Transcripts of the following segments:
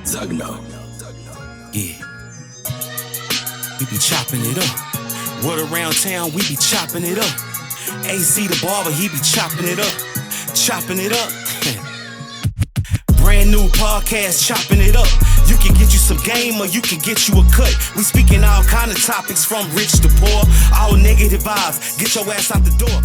Zugno. Yeah. We be chopping it up. Word around town, we be chopping it up. AC the barber, he be chopping it up. Chopping it up. Brand new podcast, chopping it up. You can get you some game or you can get you a cut. We speaking all kind of topics from rich to poor. All negative vibes. Get your ass out the door.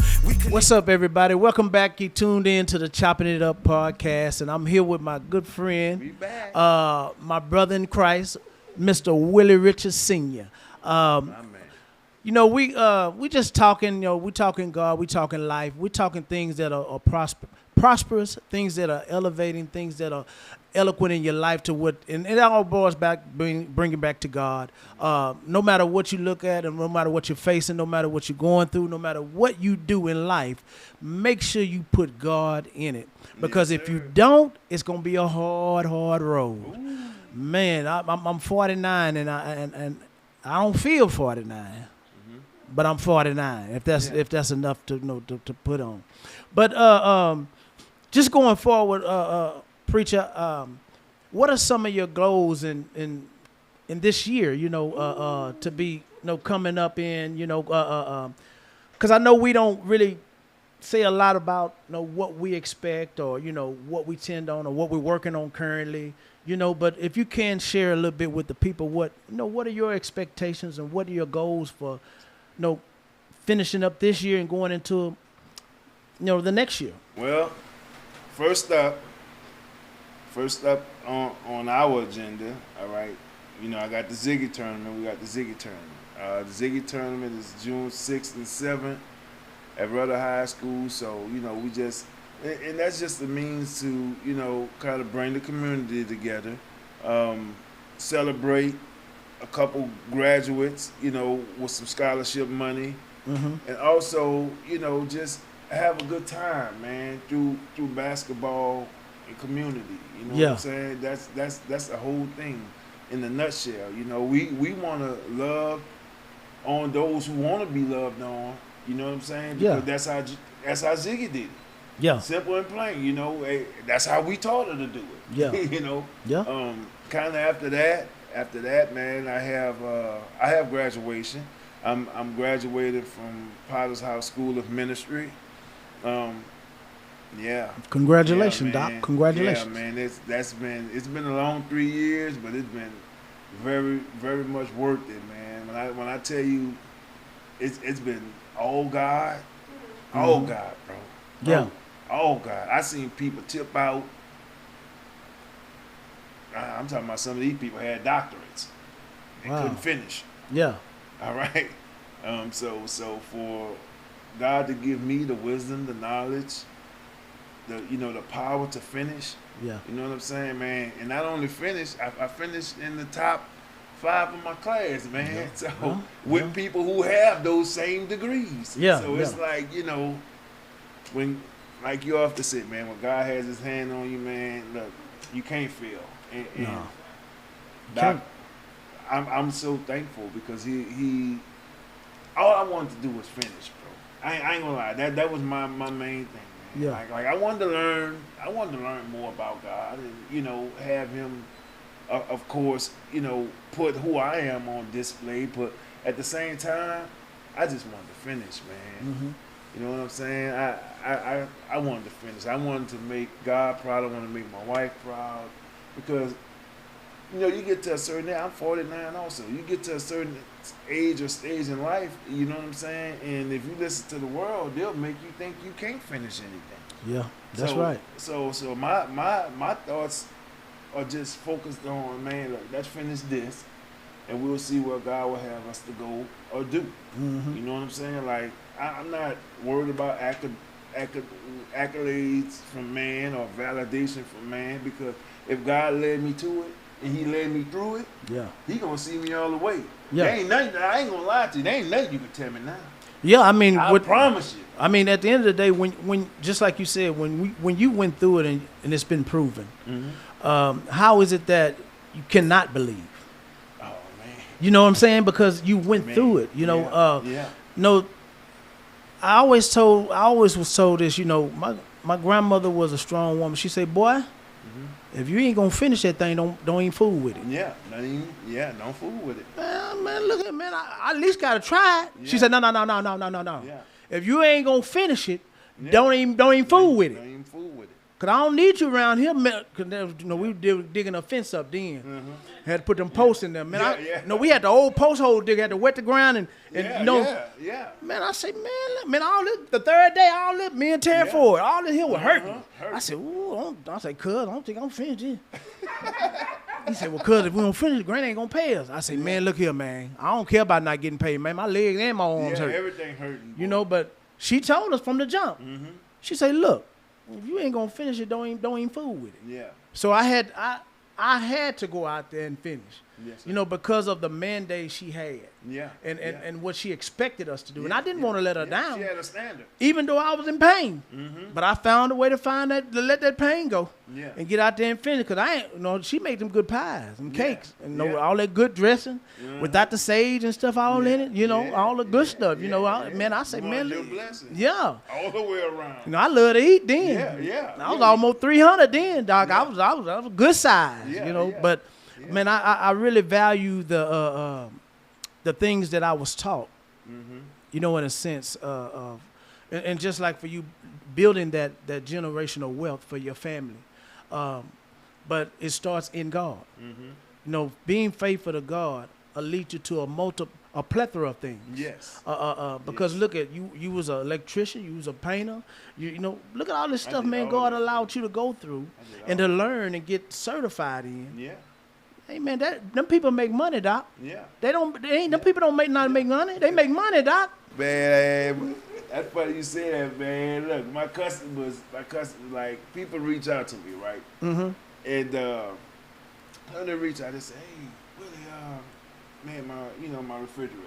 What's up, everybody? Welcome back. You tuned in to the Chopping It Up podcast, and I'm here with my good friend, my brother in Christ, Mr. Willie Richards Sr. You know, we just talking. You know, we talking God, we talking life, we talking things that are prosperous, things that are elevating, things that are eloquent in your life to what, and it all boils back, bringing back to God. No matter what you look at, and no matter what you're facing, no matter what you're going through, no matter what you do in life, make sure you put God in it. Because if you don't, it's gonna be a hard road. Ooh. Man, I'm 49 and I don't feel 49. But I'm 49. If that's enough to put on. But just going forward, preacher, what are some of your goals in this year? You know, to be coming up in because I know we don't really say a lot about what we expect or what we tend on or what we're working on currently. But if you can share a little bit with the people, what are your expectations and what are your goals for finishing up this year and going into the next year? Well, first up on our agenda, all right, I got the Ziggy tournament. We got the Ziggy tournament. The Ziggy tournament is June 6th and 7th at Rudder High School. So, we just, and that's just a means to, kind of bring the community together, celebrate a couple graduates, with some scholarship money, and also, just have a good time, man, through basketball and community. You know what I'm saying? That's the whole thing in a nutshell. We want to love on those who want to be loved on. You know what I'm saying? Because that's how Ziggy did it. Yeah. Simple and plain. That's how we taught her to do it. Yeah. Kind of after that, man, I have graduation. I'm graduated from Potter's House School of Ministry. Congratulations, Doc. Congratulations. Yeah, man. It's been a long 3 years, but it's been very, very much worth it, man. When I tell you, it's been all God, all God, bro. Yeah. All God. I seen people tip out. I'm talking about some of these people had doctorates and couldn't finish. Yeah. All right. So for God to give me the wisdom, the knowledge, the power to finish. Yeah. You know what I'm saying, man? And not only finish, I finished in the top 5 of my class, man. Yeah. So with people who have those same degrees. Yeah. So it's like, when, like you often say, man, when God has his hand on you, man, look, you can't fail. And Doc, I'm so thankful because he all I wanted to do was finish, bro. I ain't gonna lie, that was my main thing, man. Yeah. Like I wanted to learn more about God and have him of course, put who I am on display, but at the same time I just wanted to finish, man. You know what I'm saying? I wanted to finish. I wanted to make God proud. I wanted to make my wife proud. Because, you get to a certain age, I'm 49 also. You get to a certain age or stage in life, you know what I'm saying? And if you listen to the world, they'll make you think you can't finish anything. Yeah, that's right. So my thoughts are just focused on, man, look, let's finish this, and we'll see where God will have us to go or do. You know what I'm saying? Like, I'm not worried about accolades from man or validation from man, because if God led me to it and he led me through it, he gonna see me all the way. There ain't nothing, I ain't gonna lie to you, there ain't nothing you can tell me now. Yeah, I mean, I promise you. I mean, at the end of the day, when just like you said, when you went through it and it's been proven, how is it that you cannot believe? Oh man, you know what I'm saying? Because you went through it. I always was told this. My grandmother was a strong woman. She said, "Boy, If you ain't gonna finish that thing, don't even fool with it. Yeah, don't fool with it. Man, look at man. I at least gotta try it. Yeah. She said, no. Yeah. If you ain't gonna finish it, don't even fool with it. Don't even fool with it. Cause I don't need you around here, man. Cause we were digging a fence up then. Had to put them posts in there, man. We had the old post hole digger, had to wet the ground and Man, I say, man, all this, the third day, all this, me and Terry Ford, all this here was hurting. I said, ooh, I said, cuz, I don't think I'm finished this. He said, well, cuz, if we don't finish, Granny ain't gonna pay us. I said, man, look here, man. I don't care about not getting paid, man. My legs and my arms hurt. Everything hurting. You know, but she told us from the jump. She said, look, if you ain't gonna finish it, don't even fool with it. Yeah. So I had to go out there and finish. Yes, you know, because of the mandate she had. Yeah. And what she expected us to do. And I didn't want to let her down. She had a standard. Even though I was in pain. But I found a way to let that pain go. Yeah. And get out there and finish. Because she made them good pies and cakes. And all that good dressing. Without the sage and stuff all in it. You know, all the good stuff. You know, I say, man. Yeah. All the way around. You know, I love to eat then. Yeah. I was almost 300 then, dog. I was a good size, you know. But man, I really value the things that I was taught. You know, in a sense of, and just like for you, building that generational wealth for your family. But it starts in God. You know, being faithful to God will lead you to a plethora of things. Yes. Because look at you was an electrician, you was a painter. You know, look at all this stuff, man. God allowed you to go through and to learn and get certified in. Yeah. Hey man, them people make money, Doc. Yeah. Them people don't make money. They make money, Doc. Man, that's funny you say that, man. Look, my customers, like people reach out to me, right? And when they reach out, they say, "Hey, Willie, man, my refrigerator,"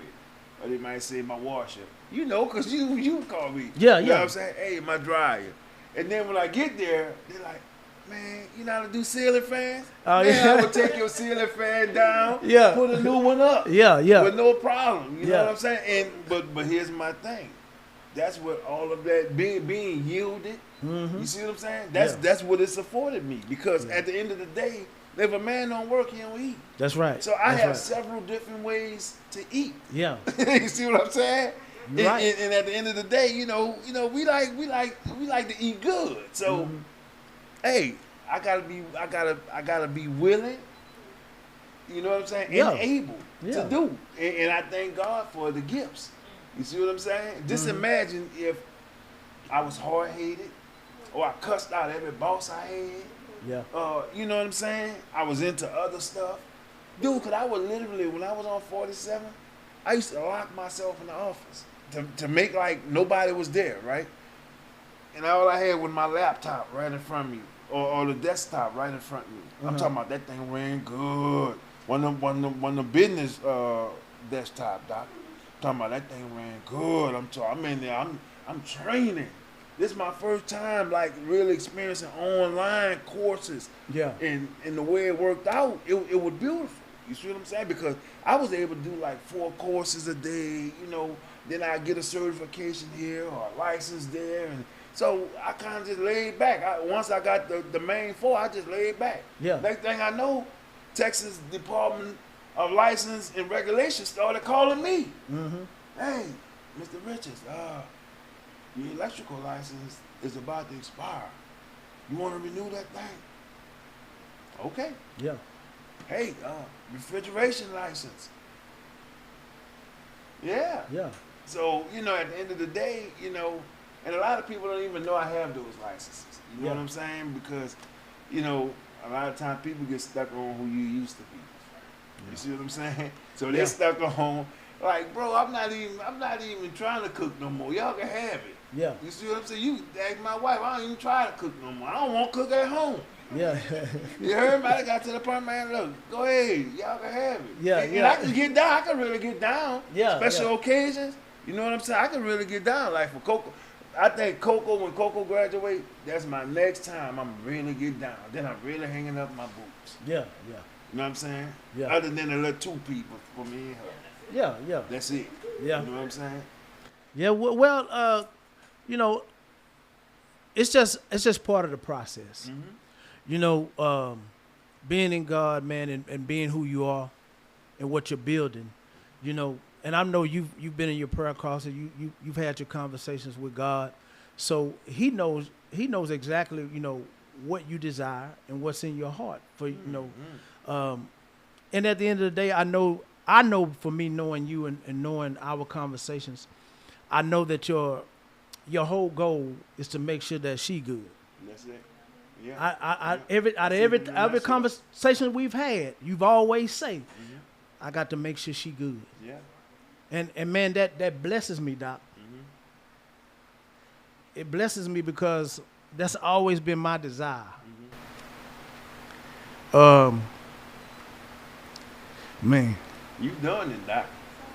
or they might say my washer. You know, cause you call me. Yeah, you know what I'm saying? Hey, my dryer. And then when I get there, they're like, man, you know how to do ceiling fans? Oh, man, yeah. I would take your ceiling fan down, Yeah. put a new one up. Yeah. With no problem. You know what I'm saying? And but here's my thing. That's what all of that being yielded. You see what I'm saying? That's what it's afforded me. Because at the end of the day, if a man don't work, he don't eat. That's right. So I have several different ways to eat. Yeah. You see what I'm saying? Right. And at the end of the day, you know, we like to eat good. So hey, I gotta be willing, you know what I'm saying, and able to do. And I thank God for the gifts. You see what I'm saying? Just imagine if I was hard-headed or I cussed out every boss I had. Yeah. You know what I'm saying? I was into other stuff. Dude, cause I was literally, when I was on 47, I used to lock myself in the office to make like nobody was there, right? And all I had was my laptop right in front of me, or the desktop right in front of me. I'm talking about that thing ran good. One of the business desktop, Doc. I'm talking about that thing ran good. I'm in there. I'm training. This is my first time like really experiencing online courses. Yeah. And the way it worked out, it was beautiful. You see what I'm saying? Because I was able to do like 4 courses a day. You know, then I get a certification here or a license there, and so I kind of just laid back. Once I got the main 4, I just laid back. Yeah. Next thing I know, Texas Department of License and Regulation started calling me. Hey, Mr. Richards, your electrical license is about to expire. You want to renew that thing? Okay. Yeah. Hey, refrigeration license. Yeah. Yeah. So, you know, at the end of the day, you know, and a lot of people don't even know I have those licenses. You know what I'm saying? Because, you know, a lot of times people get stuck on who you used to be. You see what I'm saying? So they stuck on, like, bro, I'm not even trying to cook no more. Y'all can have it. Yeah. You see what I'm saying? You ask my wife, I don't even try to cook no more. I don't want to cook at home. Yeah. You heard me? I got to the point, man, look, go ahead. Y'all can have it. Yeah, and I can get down. I can really get down. Yeah. Special occasions. You know what I'm saying? I can really get down. Like for Coco, I think when Coco graduate, that's my next time I'm really get down. Then I'm really hanging up my boots. Yeah. You know what I'm saying? Yeah. Other than the little 2 people for me and her. Yeah. That's it. Yeah. You know what I'm saying? Yeah. Well, you know, it's just part of the process. being in God, man, and being who you are and what you're building, and I know you've been in your prayer closet, you've had your conversations with God, so He knows exactly what you desire and what's in your heart for and at the end of the day, I know for me, knowing you and knowing our conversations, I know that your whole goal is to make sure that she good. That's it. Yeah. Every conversation we've had, you've always say, I got to make sure she good. Yeah. And man, that blesses me, Doc. It blesses me because that's always been my desire. Man. You done it, Doc.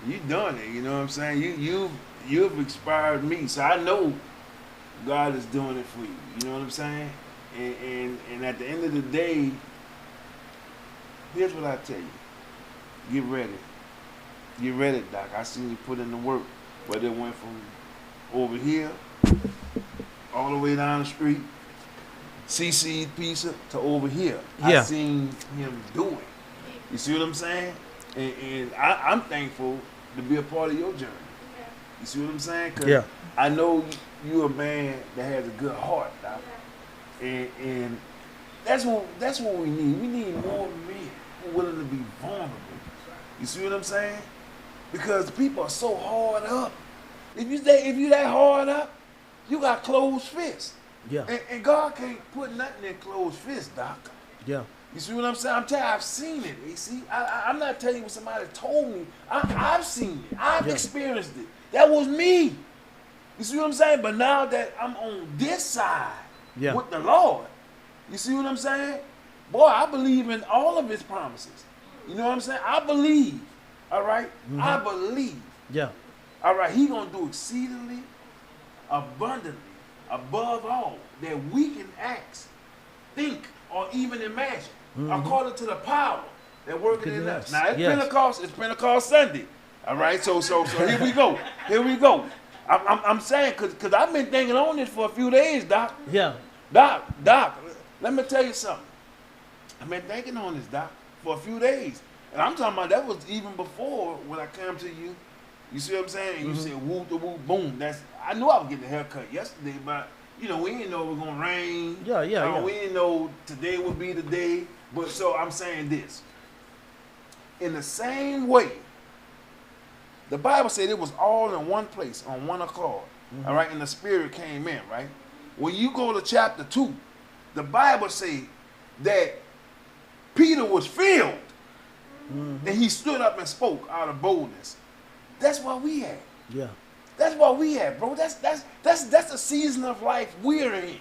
You done it. You know what I'm saying? You've inspired me, so I know God is doing it for you. You know what I'm saying? And at the end of the day, here's what I tell you: get ready, Doc. I seen you put in the work, whether it went from over here all the way down the street, CC Pizza, to over here. Yeah. I seen him do it. You see what I'm saying? And I'm thankful to be a part of your journey. You see what I'm saying? 'Cause I know you're a man that has a good heart, Doc. And that's what we need. We need more men who are willing to be vulnerable. You see what I'm saying? Because people are so hard up. If you that hard up, you got closed fists. Yeah. And God can't put nothing in closed fists, Doc. Yeah. You see what I'm saying? I'm telling you, I've seen it. You see, I'm not telling you what somebody told me. I've seen it. I've experienced it. That was me. You see what I'm saying? But now that I'm on this side with the Lord, you see what I'm saying? Boy, I believe in all of His promises. You know what I'm saying? I believe. All right? I believe. Yeah. All right? He gonna do exceedingly, abundantly, above all that we can ask, think, or even imagine, according to the power that working in us. Now it's Pentecost. It's Pentecost Sunday. All right. So here we go. Here we go. I'm saying because I've been thinking on this for a few days, Doc. Yeah. Doc. Let me tell you something. I've been thinking on this, Doc, for a few days, and I'm talking about that was even before when I came to you. You see what I'm saying? And you said whoop the whoop boom. I knew I was getting a haircut yesterday, but we didn't know it was gonna rain. Yeah. We didn't know today would be the day. But so I'm saying this. In the same way, the Bible said it was all in one place, on one accord. All right, and the Spirit came in, right? When you go to chapter 2, the Bible says that Peter was filled, and he stood up and spoke out of boldness. That's what we had. Yeah. That's what we had, bro. That's the season of life we're in.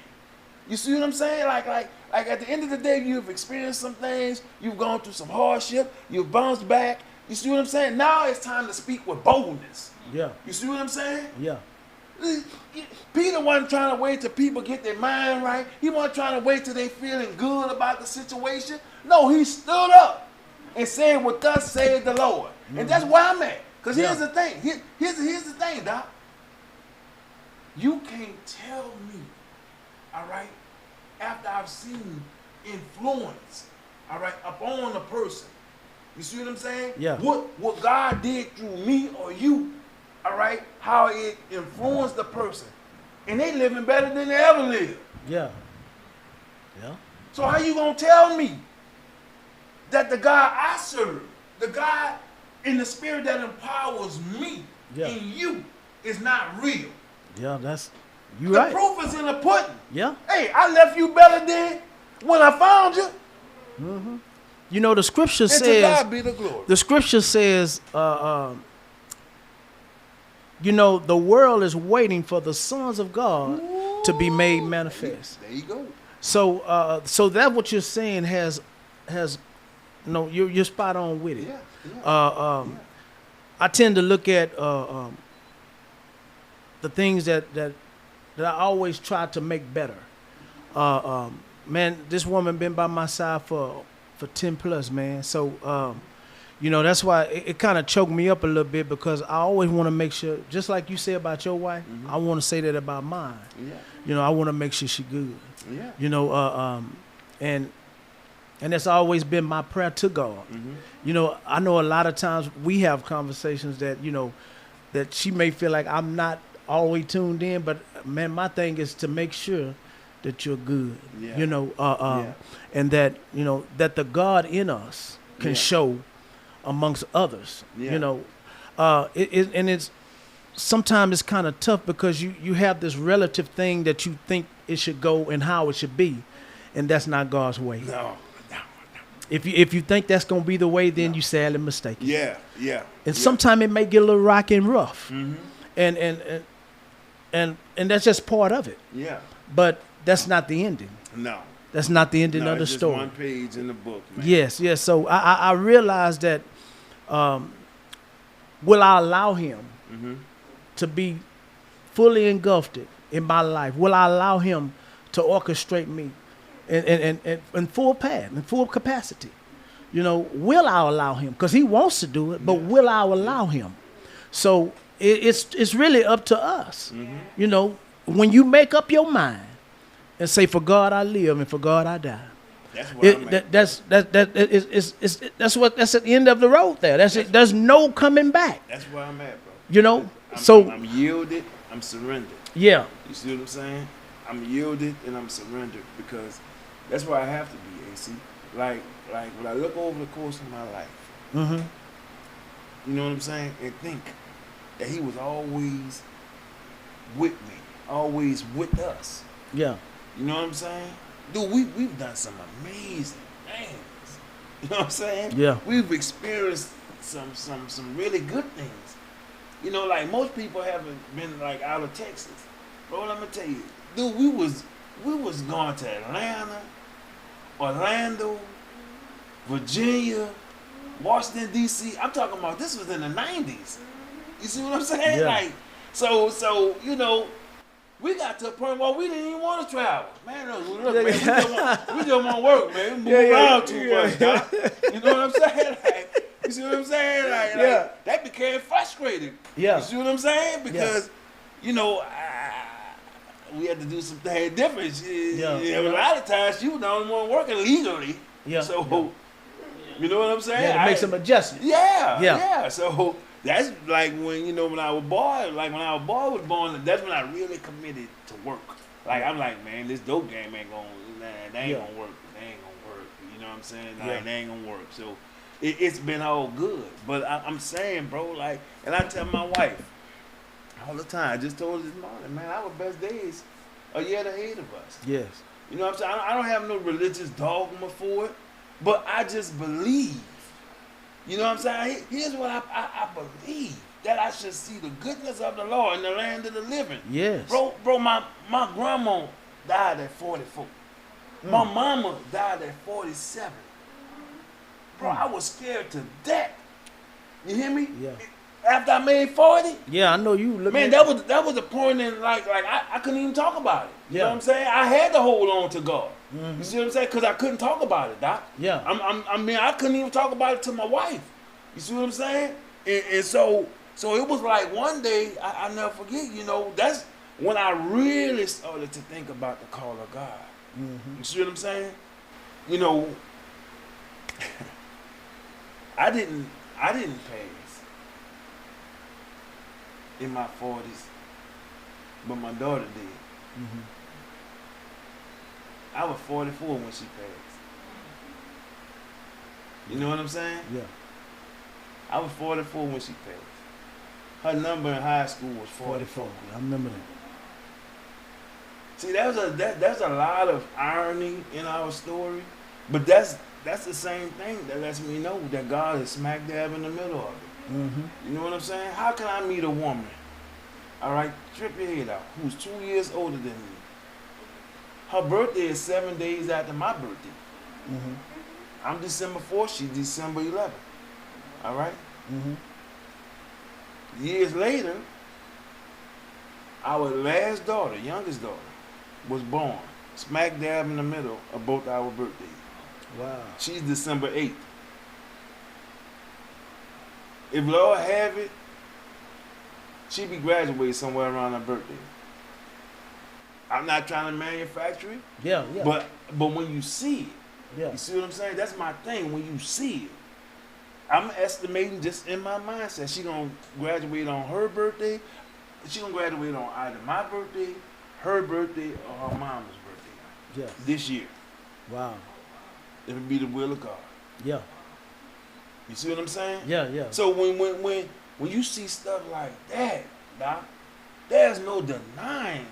You see what I'm saying? Like at the end of the day, you've experienced some things, you've gone through some hardship, you've bounced back. You see what I'm saying? Now it's time to speak with boldness. Yeah. You see what I'm saying? Yeah. Peter wasn't trying to wait till people get their mind right. He wasn't trying to wait till they feeling good about the situation. No, he stood up and said, "What thus saith the Lord." And that's where I'm at. Because here's the thing. Here's the thing, Doc. You can't tell me, all right, after I've seen influence, all right, upon a person. You see what I'm saying? Yeah. What God did through me or you, all right, how it influenced the person. And they living better than they ever lived. Yeah. Yeah. So how you going to tell me that the God I serve, the God in the Spirit that empowers me and you is not real? Yeah, you the right. The proof is in the pudding. Yeah. Hey, I left you better than when I found you. Mm-hmm. You know, the scripture says, to God be the glory. The scripture says, the world is waiting for the sons of God to be made manifest. There you go. So that what you're saying has you're spot on with it. Yeah. I tend to look at the things that I always try to make better. Man, this woman been by my side for 10 plus, man. So, that's why it kind of choked me up a little bit, because I always want to make sure, just like you say about your wife, I want to say that about mine. Yeah. I want to make sure she good. Yeah. And that's always been my prayer to God. You know, I know a lot of times we have conversations that, you know, that she may feel like I'm not always tuned in, but man, my thing is to make sure that you're good, you know, and that, you know, that the God in us can show amongst others, you know. And it's sometimes it's kind of tough because you have this relative thing that you think it should go and how it should be, and that's not God's way. No. If you think that's gonna be the way, then you sadly mistaken. Yeah. And sometimes it may get a little rocky and rough, and that's just part of it. Yeah. But that's not the ending. No. That's not the ending of the it's story. Just one page in the book, man. Yes. So I realized that. Will I allow him to be fully engulfed in my life? Will I allow him to orchestrate me in full path, in full capacity? You know, will I allow him? Because he wants to do it, but will I allow him? So it's really up to us. You know, when you make up your mind and say, "For God I live and for God I die." That's at the end of the road there. There's no coming back. That's where I'm at, bro. You know? I'm yielded, I'm surrendered. Yeah. You see what I'm saying? I'm yielded and I'm surrendered because that's where I have to be, AC. Like when I look over the course of my life, you know what I'm saying? And think that he was always with me, always with us. Yeah. You know what I'm saying? Dude, we've done some amazing things. You know what I'm saying? Yeah. We've experienced some really good things. You know, like most people haven't been like out of Texas. Bro, let me tell you, dude, we was going to Atlanta, Orlando, Virginia, Washington D.C. I'm talking about this was in the 90s. You see what I'm saying? Yeah. Like, so you know. We got to a point where we didn't even want to travel. Man, look, man, we just want to work, man. We move around too much, Doc. You know what I'm saying? Like, you see what I'm saying? Like that became frustrating. Yeah. You see what I'm saying? Because, you know, we had to do some things different. A lot of times, you were the only one working legally. Yeah. So, you know what I'm saying? Yeah, to make some adjustments. Yeah. So, that's like when our boy was born, that's when I really committed to work. Like, I'm like, man, this dope game ain't gonna work. They ain't gonna work. You know what I'm saying? Like, they ain't gonna work. So it's been all good. But I'm saying, bro, like, and I tell my wife all the time, I just told her this morning, man, our best days are yet ahead of us. Yes. You know what I'm saying? I don't have no religious dogma for it, but I just believe. You know what I'm saying? Here's what I believe. That I should see the goodness of the Lord in the land of the living. Yes. Bro, my grandma died at 44. My mama died at 47. Bro, I was scared to death. You hear me? Yeah. After I made 40. Yeah, I know you. Man, that was a point in like I couldn't even talk about it. You know what I'm saying? I had to hold on to God. You see what I'm saying? Because I couldn't talk about it, Doc. Yeah. I couldn't even talk about it to my wife. You see what I'm saying? And so it was like one day, I never forget, you know, that's when I really started to think about the call of God. You see what I'm saying? You know, I didn't pass in my 40s, but my daughter did. I was 44 when she passed. You know what I'm saying? Yeah. I was 44 when she passed. Her number in high school was 44. I remember that. See, there's a lot of irony in our story, but that's the same thing that lets me know that God is smack dab in the middle of it. You know what I'm saying? How can I meet a woman, all right, trip your head out, who's 2 years older than me? Her birthday is 7 days after my birthday. I'm December 4th, she's December 11th. All right? Years later, our last daughter, youngest daughter, was born smack dab in the middle of both our birthdays. Wow. She's December 8th. If Lord have it, she'd be graduating somewhere around her birthday. I'm not trying to manufacture it. Yeah. But when you see it, Yeah. You see what I'm saying? That's my thing. When you see it, I'm estimating just in my mindset, she gonna graduate on her birthday. She gonna graduate on either my birthday, her birthday, or her mama's birthday. Yes. This year. Wow. It would be the will of God. Yeah. You see what I'm saying? Yeah, yeah. So when you see stuff like that, Doc, there's no denying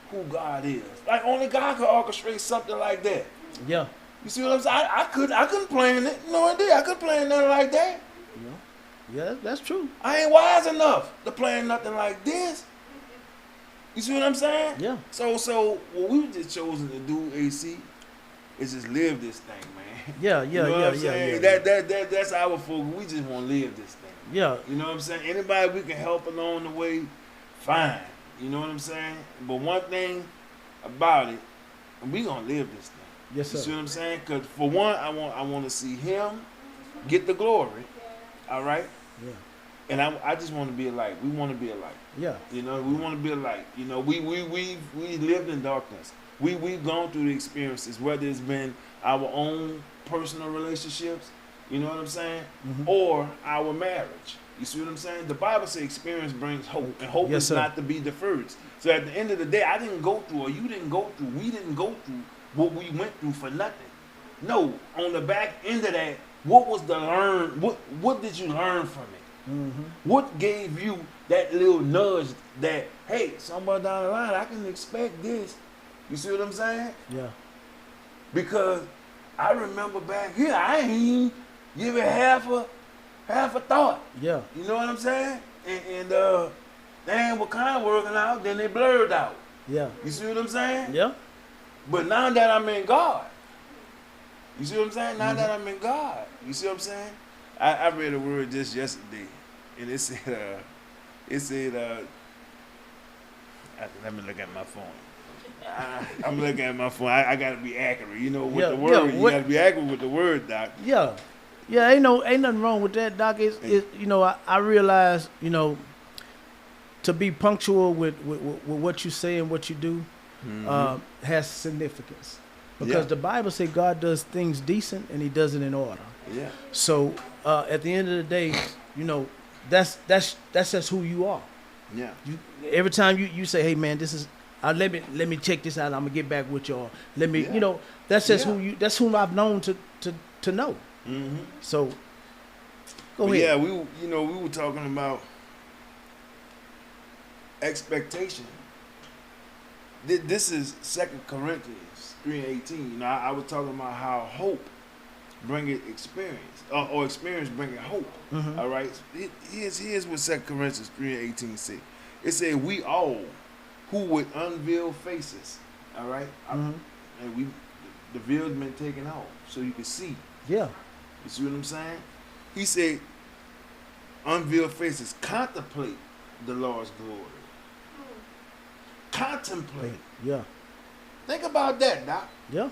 who God is. Like only God could orchestrate something like that. Yeah. You see what I'm saying? I couldn't plan it. No, I did. I couldn't plan nothing like that. Yeah, that's true. I ain't wise enough to plan nothing like this. You see what I'm saying? Yeah. So what we just chosen to do, AC, is just live this thing, man. Yeah, You know what I'm saying? That's our focus. We just want to live this thing. Yeah. You know what I'm saying? Anybody we can help along the way, fine. You know what I'm saying? But one thing about it, we gonna live this thing. Yes, sir. You see what I'm saying? Because for one, I want to see him get the glory. All right. Yeah. And I just want to be a light. We want to be a light. Yeah. You know, we want to be a light. You know, we lived in darkness. We've gone through the experiences, whether it's been our own personal relationships, you know what I'm saying, or our marriage. You see what I'm saying? The Bible says experience brings hope, and hope is not to be deferred. So at the end of the day, I didn't go through, or you didn't go through, we didn't go through what we went through for nothing. No, on the back end of that, what was the learn? What did you learn from it? What gave you that little nudge that, hey, somewhere down the line, I can expect this. You see what I'm saying? Yeah. Because I remember back here, I ain't even give it half a thought. Yeah. You know what I'm saying? And they ain't what kind of working out, then they blurred out. Yeah. You see what I'm saying? Yeah. But now that I'm in God, you see what I'm saying? Now that I'm in God, you see what I'm saying? I read a word just yesterday, and it said, let me look at my phone. I'm looking at my phone. I gotta be accurate, you know, with the word. You gotta be accurate with the word, Doc. Yeah. Yeah, ain't nothing wrong with that, Doc. It's you know, I realize, you know, to be punctual with what you say and what you do has significance. Because the Bible says God does things decent and he does it in order. Yeah. So at the end of the day, you know, that's just who you are. Yeah. Every time you say, hey man, this is let me check this out, I'm gonna get back with y'all. Let me you know, that's just that's whom I've known to know. So go ahead. Yeah, we were talking about expectation. This is 2 Corinthians 3:18. You know, I was talking about how hope bringeth experience, or experience bringeth hope. All right. Here's what 2 Corinthians 3:18 say. It said, "We all who with unveiled faces." All right. And the veil's been taken off, so you can see. Yeah. You see what I'm saying? He said, "Unveiled faces contemplate the Lord's glory." Contemplate. Yeah. Think about that, Doc. Yeah.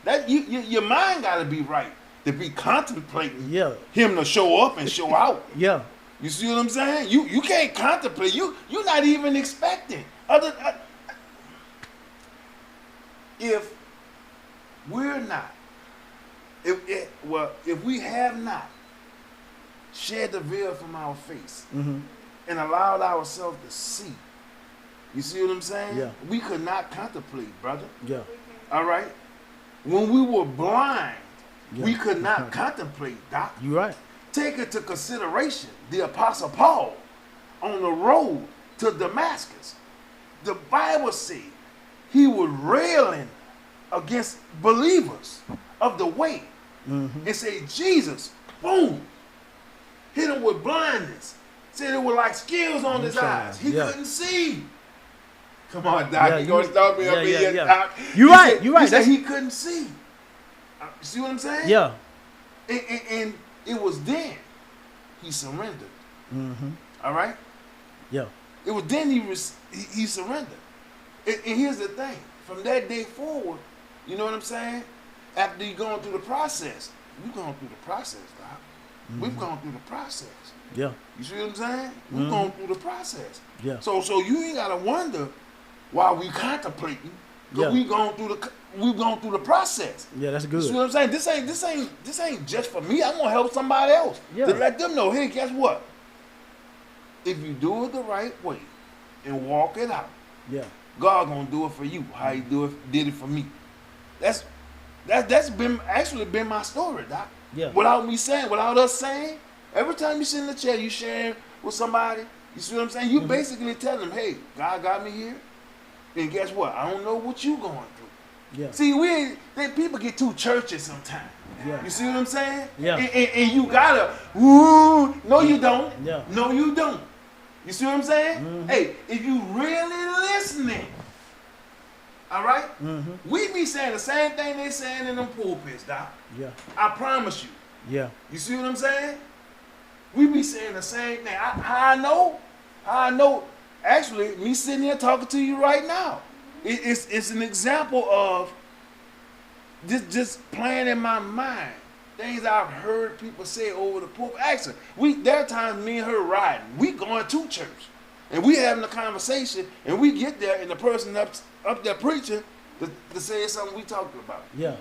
That your mind got to be right to be contemplating him to show up and show out. Yeah. You see what I'm saying? You can't contemplate. You're not even expecting. If we're not, if we have not shed the veil from our face and allowed ourselves to see, you see what I'm saying? Yeah. We could not contemplate, brother. Yeah. All right? When we were blind, we could not contemplate, Doc. You're right. Take into consideration the Apostle Paul on the road to Damascus. The Bible said he was railing against believers of the way and say, Jesus, boom, hit him with blindness. Said it was like scales on his eyes. He couldn't see. Come on, Doc. You gonna stop me up here, Doc? You're right. You're right. He said he couldn't see. See what I'm saying? Yeah. And it was then he surrendered. All right? Yeah. It was then he surrendered. And here's the thing. From that day forward, you know what I'm saying? After you going through the process, we've gone through the process, Doc. We've gone through the process. Yeah. You see what I'm saying? We've gone through the process. Yeah. So you ain't gotta wonder why we contemplating Cause we've gone through the process. Yeah, that's good. You see what I'm saying? This ain't just for me. I'm gonna help somebody else to let them know. Hey, guess what? If you do it the right way and walk it out, God gonna do it for you. How He did it for me. That's been my story, Doc. Yeah. Without us saying, every time you sit in the chair, you sharing with somebody. You see what I'm saying? You basically tell them, hey, God got me here. And guess what? I don't know what you going through. Yeah. See, people get too churchy sometimes. Yeah. You see what I'm saying? Yeah. And you gotta, no you don't. Yeah. No you don't. You see what I'm saying? Mm-hmm. Hey, if you really listening, all right? Mm-hmm. We be saying the same thing they saying in them pulpits, Doc. Yeah. I promise you. Yeah. You see what I'm saying? We be saying the same thing. How I know. Actually, me sitting here talking to you right now, it's an example of just playing in my mind things I've heard people say over the pulpit. Actually, there are times me and her riding. We going to church, and we having a conversation, and we get there, and the person up there preaching to say something we talked about. Yeah.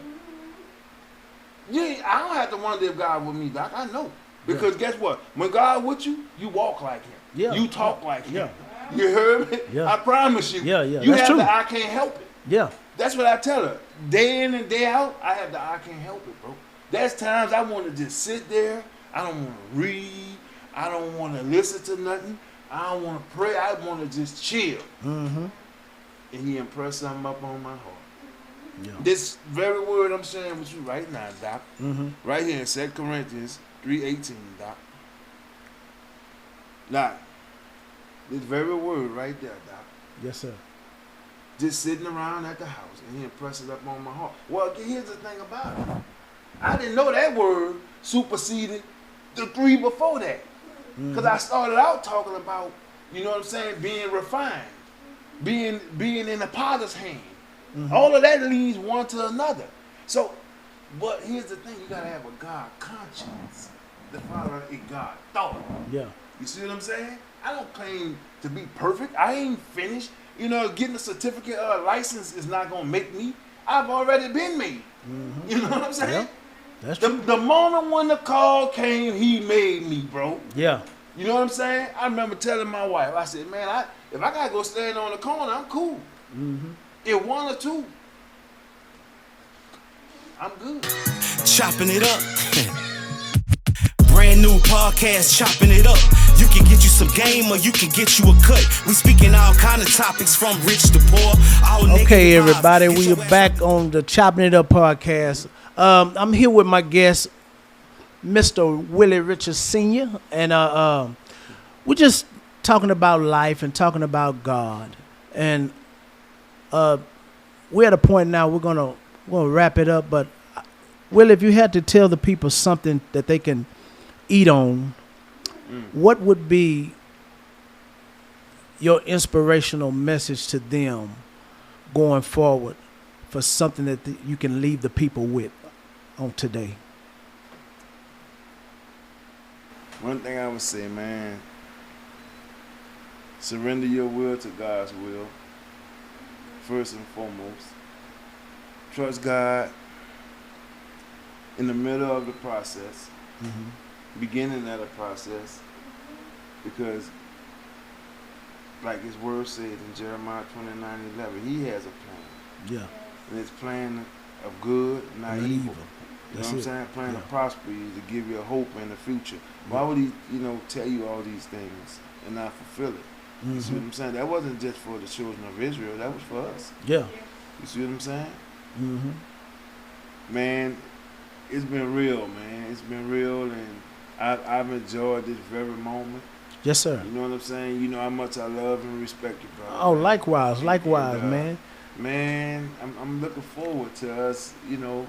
Yeah, I don't have to wonder if God with me, Doc. I know. Because guess what? When God with you, you walk like Him. Yeah. You talk like Him. Yeah. You heard me? Yeah. I promise you. Yeah, yeah. You have the I can't help it. Yeah. That's what I tell her. Day in and day out, I have the I can't help it, bro. There's times I want to just sit there. I don't want to read. I don't want to listen to nothing. I don't want to pray. I want to just chill. Mm-hmm. And He impressed something up on my heart. Yeah. This very word I'm sharing with you right now, Doc. Mm-hmm. Right here in 2 Corinthians 3:18, Doc. Now, this very word right there, Doc. Yes, sir. Just sitting around at the house, and He impressed it up on my heart. Well, here's the thing about it. I didn't know that word superseded the 3 before that. Because I started out talking about, you know what I'm saying, being refined, being in the potter's hand. Mm-hmm. All of that leads one to another. So, but here's the thing, you got to have a God conscience. The Father a God thought. Yeah. You see what I'm saying? I don't claim to be perfect. I ain't finished. You know, getting a certificate or a license is not going to make me. I've already been made. Mm-hmm. You know what I'm saying? Yeah. That's true. The moment when the call came, He made me, bro. Yeah. You know what I'm saying? I remember telling my wife, I said, man, if I got to go stand on the corner, I'm cool. Mm-hmm. If 1 or 2, I'm good. Chopping it up. Brand new podcast, chopping it up. You can get you some game or you can get you a cut. We speaking all kind of topics from rich to poor. Okay, everybody, we are back on the Chopping It Up podcast. I'm here with my guest, Mr. Willie Richards Sr. And we're just talking about life and talking about God. And we're at a point now we're gonna wrap it up. But Willie, if you had to tell the people something that they can eat on, what would be your inspirational message to them going forward for something that you can leave the people with on today? One thing I would say, man, surrender your will to God's will, first and foremost. Trust God in the middle of the process. Mm-hmm. Beginning of the process, because like His word says in Jeremiah 29:11, He has a plan. Yeah. And it's plan of good, not evil. You know what I'm saying? Plan to prosper you, to give you a hope in the future. Why would He, tell you all these things and not fulfill it? Mm-hmm. You see what I'm saying? That wasn't just for the children of Israel. That was for us. Yeah. You see what I'm saying? Mm-hmm. Man, it's been real, man. It's been real, and I've enjoyed this very moment. Yes, sir. You know what I'm saying? You know how much I love and respect you, brother. Oh, likewise, man. Man, I'm looking forward to us, doing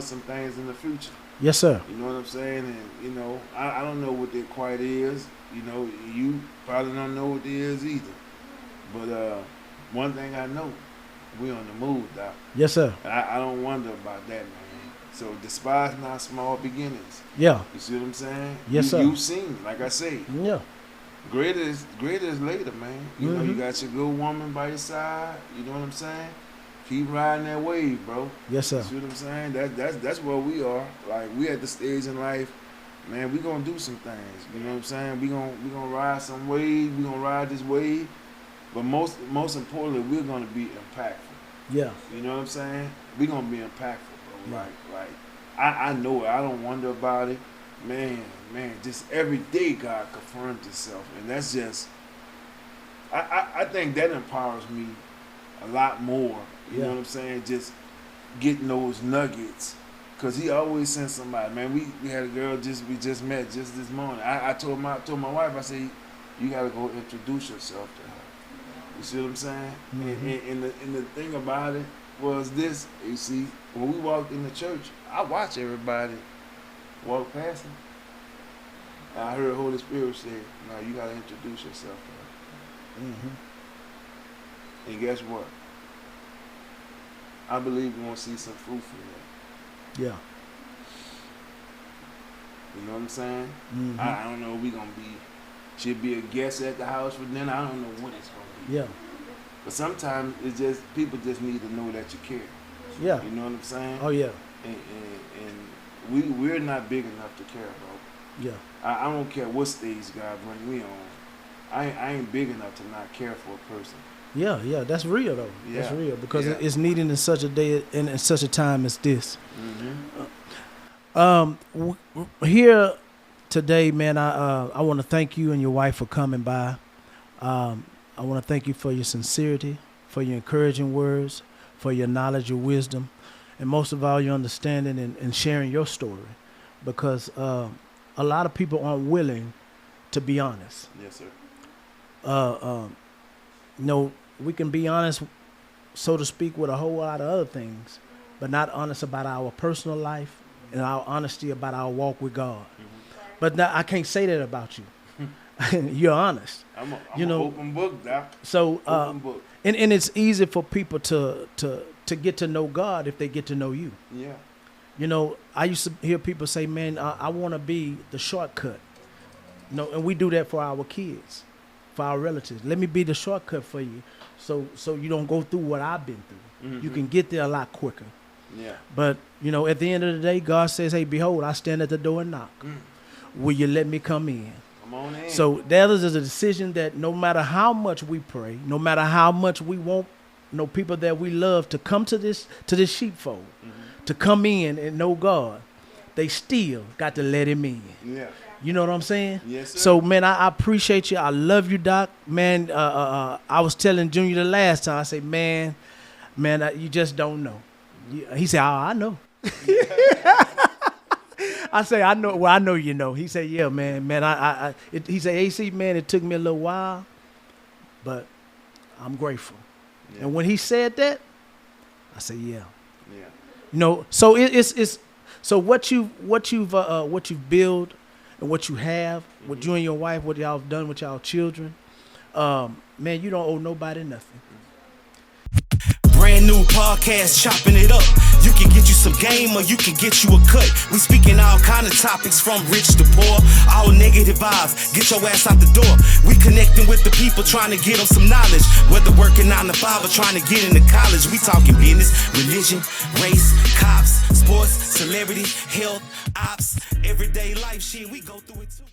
some things in the future. Yes, sir. You know what I'm saying? And, I don't know what it quite is. You probably don't know what it is either. But one thing I know, we on the move, Doc. Yes, sir. I don't wonder about that, man. So despise not small beginnings. Yeah. You see what I'm saying? Yes, sir. You've seen, like I say. Yeah. greater is later, man. You know, you got your good woman by your side. You know what I'm saying? Keep riding that wave, bro. Yes, sir. You see what I'm saying? That's where we are. Like, we at the stage in life, man, we gonna do some things. You know what I'm saying? We gonna ride some wave. We gonna ride this wave. But most importantly, we're gonna be impactful. Yeah. You know what I'm saying? We gonna be impactful, bro. Yeah. Like I know it. I don't wonder about it. Man, just every day God confirms Himself, and that's just. I think that empowers me a lot more. You know what I'm saying? Just getting those nuggets. Cause He always sends somebody. Man, we had a girl we just met just this morning. I told my wife, I said, you gotta go introduce yourself to her. You see what I'm saying? And the thing about it was this, you see, when we walked in the church, I watched everybody walk past him. And I heard the Holy Spirit say, no, you gotta introduce yourself to her. And guess what? I believe we're gonna see some fruit from that. Yeah. You know what I'm saying? I don't know if we gonna be, she'll be a guest at the house for dinner. I don't know what it's gonna be. Yeah. But sometimes it's just, people just need to know that you care. Yeah. You know what I'm saying? Oh yeah. And we're not big enough to care, bro. Yeah. I don't care what stage God bring me on. I ain't big enough to not care for a person. Yeah, that's real though. Yeah. That's real because it's needed in such a day and in such a time as this. Here today, man, I want to thank you and your wife for coming by. I want to thank you for your sincerity, for your encouraging words, for your knowledge, your wisdom, and most of all, your understanding and sharing your story, because a lot of people aren't willing to be honest. Yes, sir. You know, we can be honest, so to speak, with a whole lot of other things, but not honest about our personal life and our honesty about our walk with God. But now, I can't say that about you. You're honest. I'm an open book, Doc. So, open book. And it's easy for people to get to know God if they get to know you. Yeah. You know, I used to hear people say, man, I want to be the shortcut. You know, and we do that for our kids, for our relatives. Let me be the shortcut for you so you don't go through what I've been through. You can get there a lot quicker. Yeah. But, you know, at the end of the day, God says, hey, behold, I stand at the door and knock. Will you let me come in? Come on in. So that is a decision that no matter how much we pray, no matter how much we want, people that we love to come to this sheepfold, to come in and know God, they still got to let Him in. Yeah. You know what I'm saying? Yes, sir. So, man, I appreciate you. I love you, Doc. Man, I was telling Junior the last time, I say, man, you just don't know. He said, oh, I know. I say, I know. Well, I know you know. He said, yeah, man. He said, AC, man, it took me a little while, but I'm grateful. Yeah. And when he said that, I said, yeah. Yeah. You know, so it's so what you've built and what you have, what you and your wife, what y'all have done with y'all children, man, you don't owe nobody nothing. Brand new podcast, chopping it up. You can get you some game or you can get you a cut. We speaking all kind of topics from rich to poor. All negative vibes, get your ass out the door. We connecting with the people trying to get them some knowledge. Whether working 9 to 5 or trying to get into college. We talking business, religion, race, cops, sports, celebrity, health, ops, everyday life shit. We go through it too.